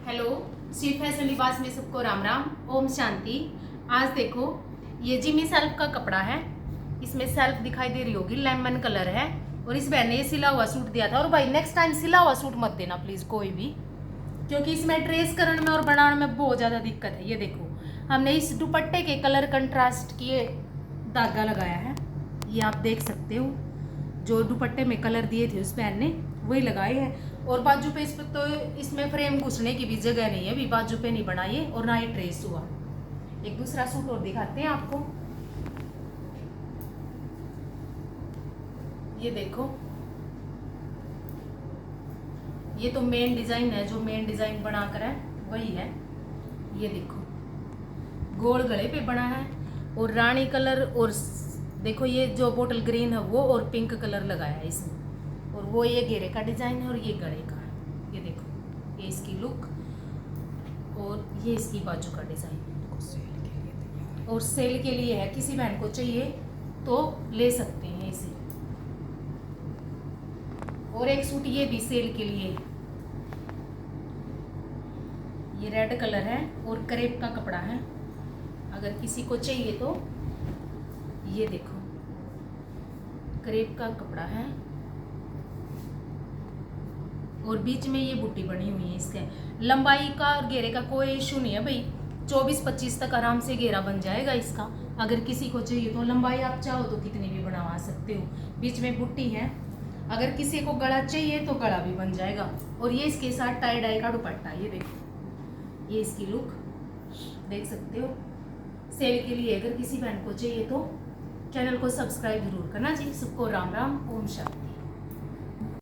Hello, Shri fashion लिबास में सबको राम राम, ओम शांति। आज देखो, ये जिमी सेल्फ का कपड़ा है। इसमें सेल्फ दिखाई दे रही होगी, लेमन कलर है। और इस बहन ने ये सिला हुआ सूट दिया था। और भाई नेक्स्ट टाइम सिला हुआ सूट मत देना प्लीज़ कोई भी, क्योंकि इसमें ट्रेस करने में और बनाने में बहुत ज़्यादा दिक्कत है। ये देखो, हमने इस दुपट्टे के कलर कंट्रास्ट किए धागा लगाया है। ये आप देख सकते हो, जो दुपट्टे में कलर दिए थे उस बहन ने वही लगाए हैं। और बाजू पे इस पर तो इसमें फ्रेम घुसने की भी जगह नहीं है, अभी बाजू पे नहीं बनाई और ना ही ट्रेस हुआ। एक दूसरा सूट और दिखाते हैं आपको। ये देखो, ये तो मेन डिजाइन है, जो मेन डिजाइन बनाकर है वही है। ये देखो, गोल गले पे बना है और रानी कलर, और देखो ये जो बोटल ग्रीन है वो, और पिंक कलर लगाया है इसमें। और वो ये घेरे का डिजाइन है और ये गले का। ये देखो, ये इसकी लुक और ये इसकी बाजू का डिजाइन। और सेल के लिए है, किसी बहन को चाहिए तो ले सकते हैं इसे। और एक सूट ये भी सेल के लिए है। ये रेड कलर है और क्रेप का कपड़ा है, अगर किसी को चाहिए तो। ये देखो, क्रेप का कपड़ा है और बीच में ये बूटी बनी हुई है। इसके लंबाई का और घेरे का कोई इशू नहीं है भाई, 24-25 तक आराम से घेरा बन जाएगा इसका। अगर किसी को चाहिए तो लंबाई आप चाहो तो कितनी भी बनवा सकते हो। बीच में बूटी है, अगर किसी को गला चाहिए तो गला भी बन जाएगा। और ये इसके साथ टाई डाई का दुपट्टा। ये देखो, ये इसकी लुक देख सकते हो। सेल के लिए अगर किसी बहन को चाहिए तो चैनल को सब्सक्राइब जरूर करना जी। सबको राम राम, ओम शांति।